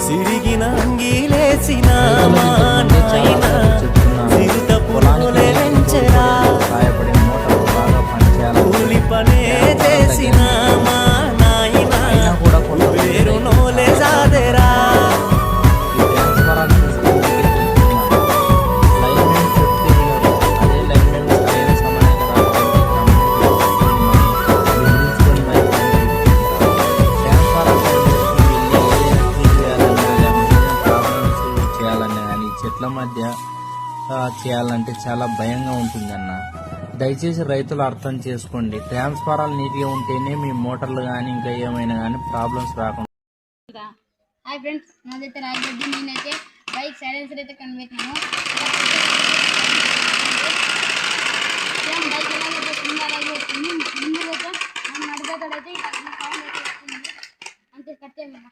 సిరిగిన అంగీలేసిన మా నాయన సిరిత పులాలే వెంచరా కూలి పనే చేసిన మా నాయన పేరు నోలే సాదెరా చెట్ల మధ్య చేయాలంటే చాలా భయంగా ఉంటుందన్న. దయచేసి రైతులు అర్థం చేసుకోండి. ట్రాన్స్ఫారాలు నీట్గా ఉంటేనే మీ మోటార్లు కానీ ఇంకా ఏమైనా కానీ ప్రాబ్లమ్స్ రాకుండా. హాయ్ ఫ్రెండ్స్, నాదైతే రాయగడ్డి. నేనైతే బైక్ సైలెన్సర్ అయితే కనిపెట్టినాను. బైక్ ఎలాగైతే వస్తుంది అలాగే వస్తుంది. ముందు మనం నడిపేతాడైతే అంతే కట్టేమన్నా.